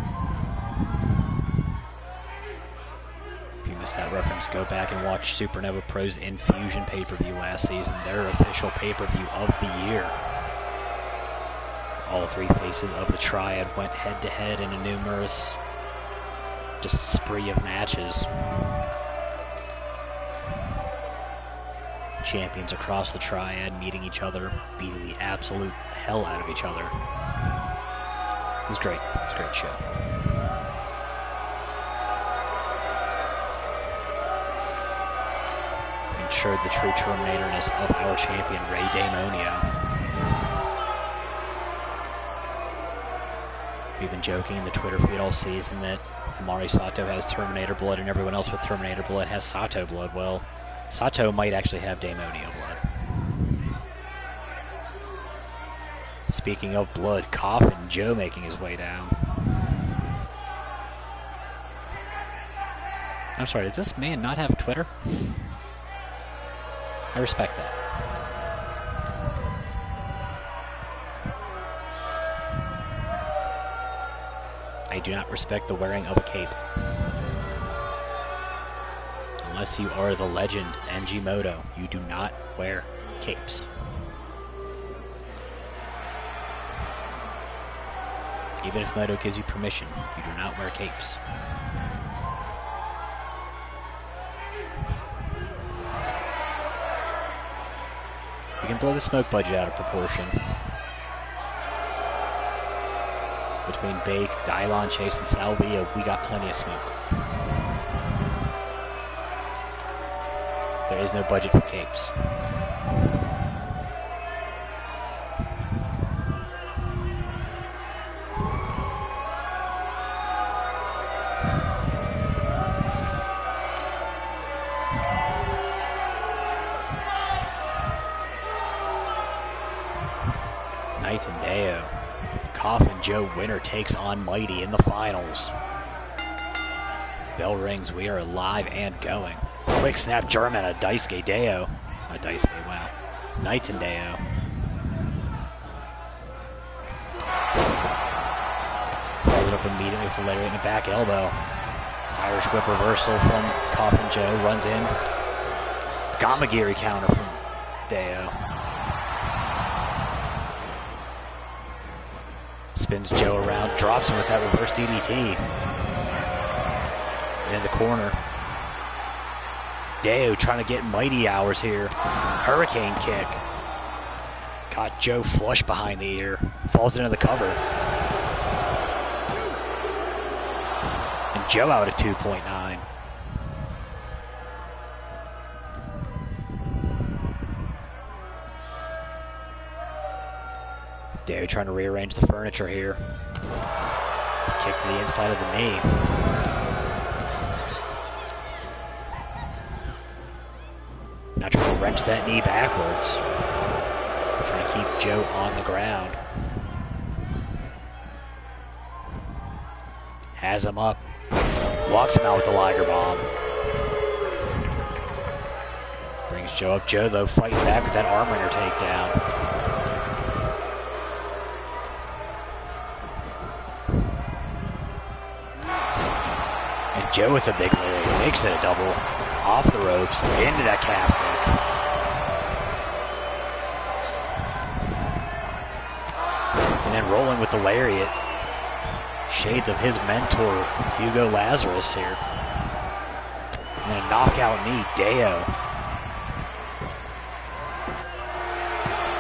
Speaker 1: If you missed that reference, go back and watch Supernova Pro's Infusion pay-per-view last season. Their official pay-per-view of the year. All 3 faces of the Triad went head-to-head in a numerous just spree of matches. Champions across the Triad meeting each other, beating the absolute hell out of each other. It was great. It was a great show. Ensured the true Terminatorness of our champion, Ray Daemonio. We've been joking in the Twitter feed all season that Amari Sato has Terminator blood and everyone else with Terminator blood has Sato blood. Well, Sato might actually have Daemonio blood. Speaking of blood, Coffin Joe making his way down. I'm sorry, does this man not have a Twitter? I respect that. I do not respect the wearing of a cape. Unless you are the legend, NG Moto, you do not wear capes. Even if Moto gives you permission, you do not wear capes. You can blow the smoke budget out of proportion. Between Bake, Dylon, Chase, and Salvia, we got plenty of smoke. There is no budget for capes. Knight and Deo. Coffin Joe winner takes on Mighty in the finals. Bell rings, we are live and going. Quick snap German, a Daisuke Deo. A Daisuke, wow. Knight and Deo. Pulls it up immediately with the lariat in the back elbow. Irish whip reversal from Coffin Joe, runs in. Gamagiri counter from Deo. Spins Joe around, drops him with that reverse DDT. In the corner. Deo trying to get mighty hours here. Hurricane kick. Caught Joe flush behind the ear. Falls into the cover. And Joe out at 2.9. Deo trying to rearrange the furniture here. Kick to the inside of the knee. Now trying to wrench that knee backwards. Trying to keep Joe on the ground. Has him up. Walks him out with the Liger Bomb. Brings Joe up. Joe, though, fighting back with that arm wringer takedown. Joe with a big lariat, makes it a double, off the ropes, into that calf kick. And then rolling with the lariat. Shades of his mentor, Hugo Lazarus here. And then a knockout knee, Deo.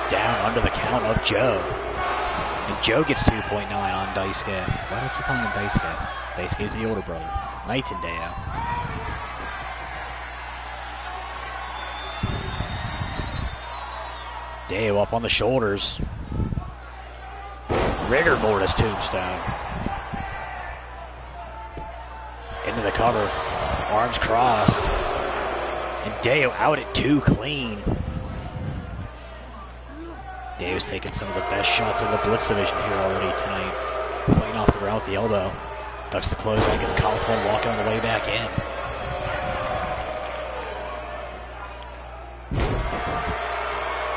Speaker 1: Down under the count of Joe. And Joe gets 2.9 on Daisuke. Why do I keep calling him Daisuke? Daisuke's the older brother. Knight and Deo. Deo up on the shoulders. Rigor mortis tombstone. Into the cover. Arms crossed. And Deo out at 2 clean. Deo's taking some of the best shots of the Blitz division here already tonight. Playing off the ground with the elbow. Ducks the clothesline, gets caught with one, walking on the way back in.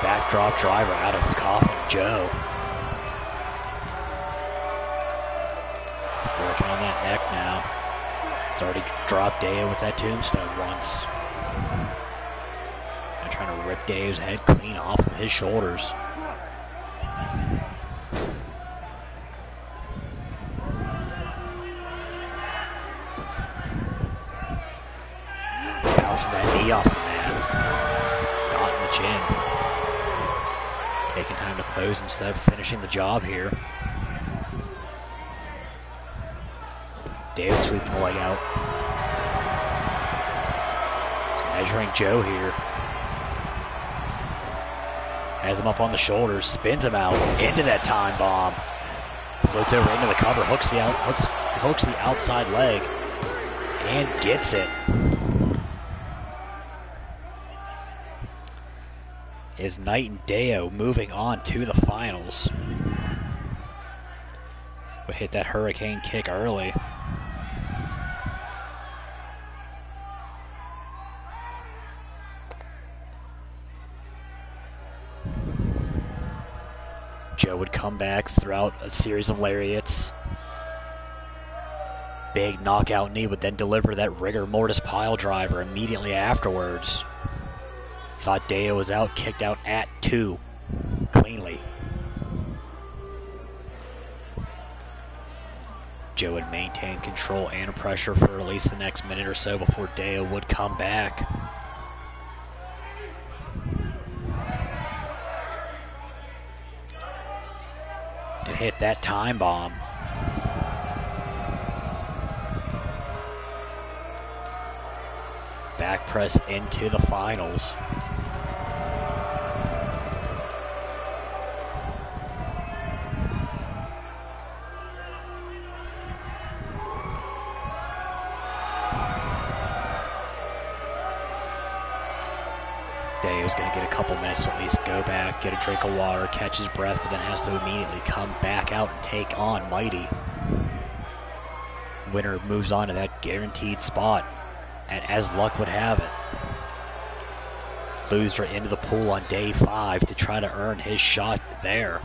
Speaker 1: Backdrop driver out of Coffin Joe. Working on that neck now. He's already dropped Deo with that tombstone once. And trying to rip Deo's head clean off of his shoulders. Bouncing that knee off the mat. Got in the chin. Taking time to pose instead of finishing the job here. Deo sweeping the leg out. He's measuring Joe here. Has him up on the shoulders, spins him out into that time bomb. Floats over into the cover, hooks the outside leg, and gets it. Is Knight and Deo moving on to the finals. Would hit that hurricane kick early. Joe would come back throughout a series of lariats. Big knockout knee would then deliver that rigor mortis pile driver immediately afterwards. Thought Deo was out, kicked out at 2. Cleanly. Joe would maintain control and pressure for at least the next minute or so before Deo would come back. And hit that time bomb. Back press into the finals. Deo's going to get a couple minutes to at least go back, get a drink of water, catch his breath, but then has to immediately come back out and take on Mighty. Winner moves on to that guaranteed spot, and as luck would have it, loser into the pool on day 5 to try to earn his shot there.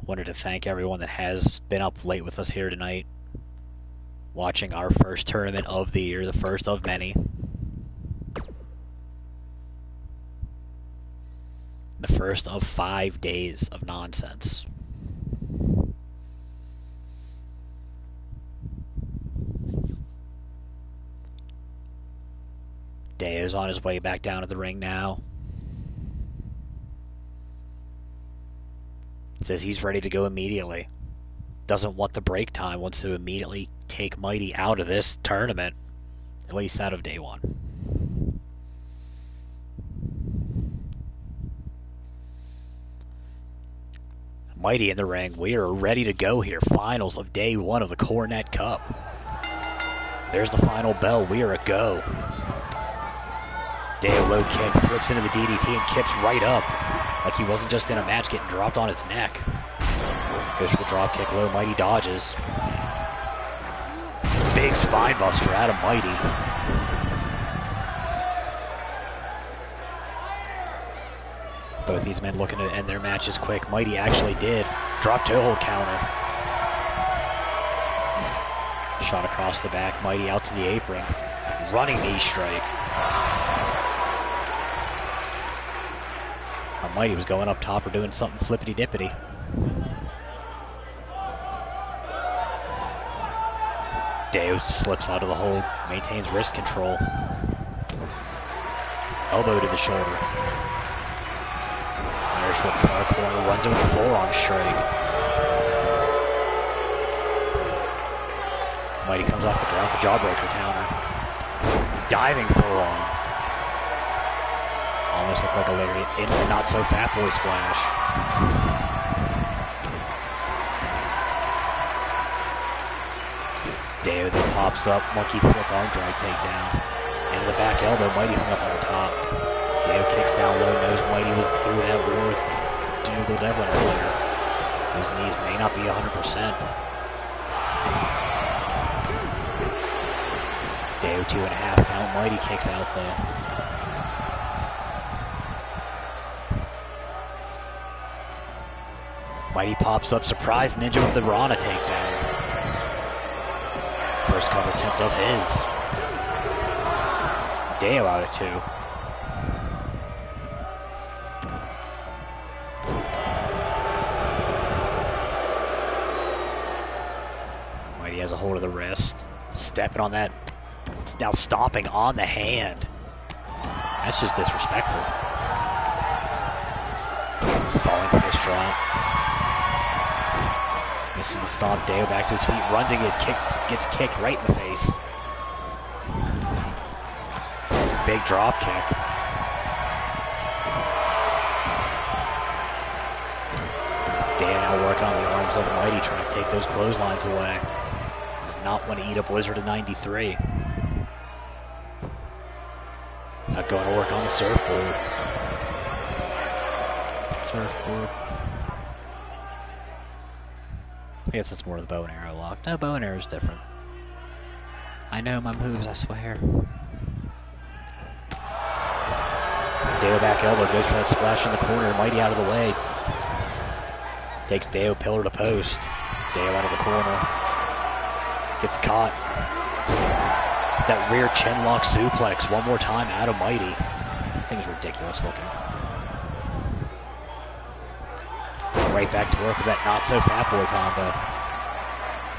Speaker 1: Wanted to thank everyone that has been up late with us here tonight, watching our first tournament of the year, the first of many. The first of 5 days of nonsense. Deo's on his way back down to the ring now. Says he's ready to go immediately. Doesn't want the break time, wants to immediately take Mighty out of this tournament, at least out of day 1. Mighty in the ring. We are ready to go here. Finals of day 1 of the Cornette Cup. There's the final bell. We are a go. Deo low kick, flips into the DDT and kips right up. Like he wasn't just in a match getting dropped on his neck. Goes for the drop kick low, Mighty dodges. Big spine buster out of Mighty. Both these men looking to end their matches quick. Mighty actually did. Drop toe hold counter. Shot across the back, Mighty out to the apron. Running knee strike. Mighty was going up top or doing something flippity-dippity. Deo slips out of the hold, maintains wrist control. Elbow to the shoulder. Irish whip far corner, runs over the forearm strike. Mighty comes off the ground with the jawbreaker counter. Diving forearm. Almost looked like a Larry in the not-so-fat boy splash. Deo then pops up, monkey flip arm drag takedown. Into the back elbow, Mighty hung up on the top. Deo kicks down low, knows Mighty was through that war with Dougal Devlin earlier. His knees may not be 100%. Deo 2.5 count, Mighty kicks out though. Mighty pops up, surprise ninja with the Rana takedown. First cover attempt of his. Deo out at 2. Mighty has a hold of the wrist. Stepping on that. Now stomping on the hand. That's just disrespectful. Falling from this drop. Misses the stomp. Deo back to his feet, runs and gets kicked right in the face. Big drop kick. Deo now working on the arms of Mighty, trying to take those clotheslines away. Does not want to eat up Wizard of 93. Not going to work on the surfboard. Surfboard. I guess it's more the bow and arrow lock. No, bow and arrow is different. I know my moves, I swear. Deo back elbow, goes for that splash in the corner. Mighty out of the way. Takes Deo pillar to post. Deo out of the corner. Gets caught. That rear chin lock suplex one more time out of Mighty. Thing's ridiculous looking. Right back to work with that not so fat boy combo.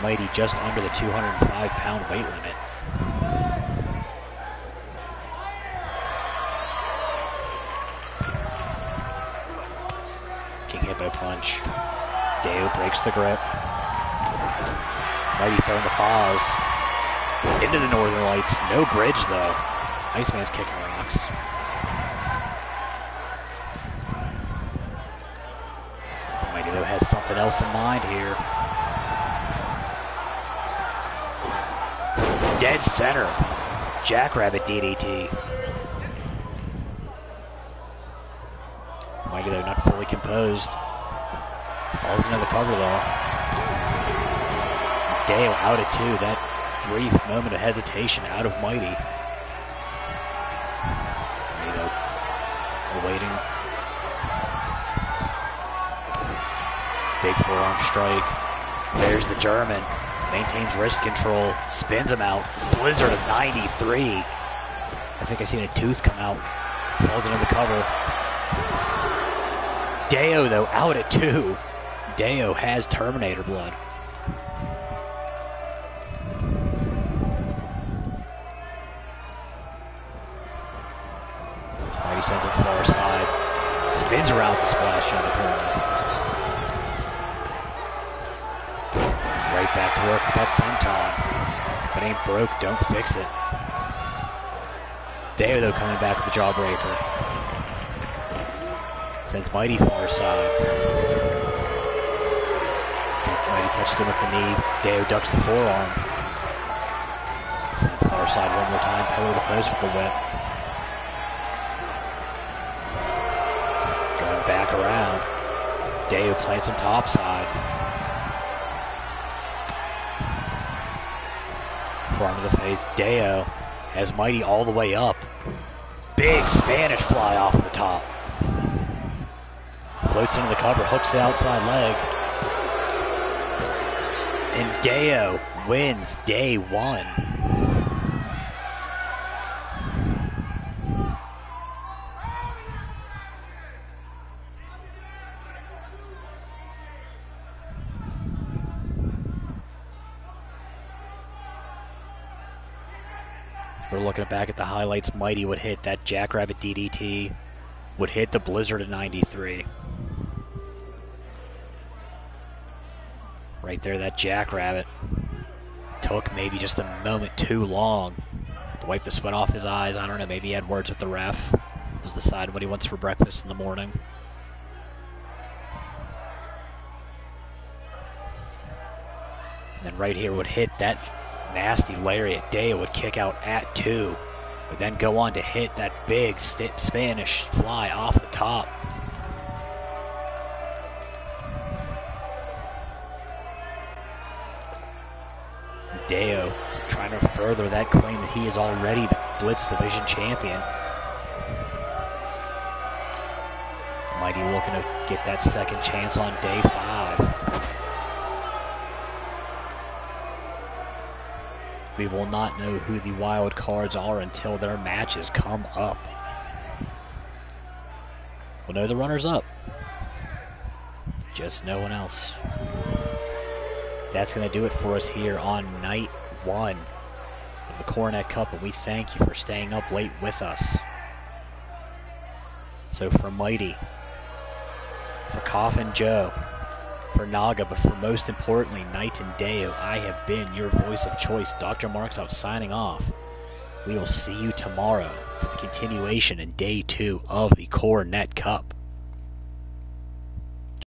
Speaker 1: Mighty just under the 205-pound weight limit. King hippo punch. Deo breaks the grip. Mighty throwing the pause. Into the Northern Lights. No bridge though. Iceman's kicking rocks. Mighty though has something else in mind here. Dead center. Jackrabbit DDT. Mighty though not fully composed. Falls into the cover though. Deo out at 2. That brief moment of hesitation out of Mighty. Mighty awaiting. Big forearm strike. There's the German. Maintains wrist control. Spins him out. Blizzard of 93. I think I seen a tooth come out. Falls into the cover. Deo though out at 2. Deo has Terminator blood. He sends it far side. Spins around the splash on the corner. Right back to work with that senton. If it ain't broke, don't fix it. Deo though coming back with the jawbreaker. Sends Mighty far side. Mighty catches him with the knee. Deo ducks the forearm. Sends far side one more time. Pillar to post with the whip. Back around. Deo plants him topside. Front of the face. Deo has Mighty all the way up. Big Spanish fly off the top. Floats into the cover, hooks the outside leg. And Deo wins day 1. We're looking back at the highlights. Mighty would hit that Jackrabbit DDT, would hit the Blizzard of 93. Right there, that Jackrabbit took maybe just a moment too long to wipe the sweat off his eyes. I don't know, maybe he had words with the ref. Was decided what he wants for breakfast in the morning. And then right here would hit that nasty lariat. Deo would kick out at 2, would then go on to hit that big Spanish fly off the top. Deo trying to further that claim that he is already the Blitz Division champion. Mighty looking to get that second chance on day 5. We will not know who the wild cards are until their matches come up. We'll know the runners up. Just no one else. That's going to do it for us here on night 1 of the Cornette Cup, and we thank you for staying up late with us. So for Mighty, for Coffin Joe, for Naga, but for most importantly, Knight and Deo, I have been your voice of choice. Dr. Marks out signing off. We will see you tomorrow for the continuation in day 2 of the Cornette Cup.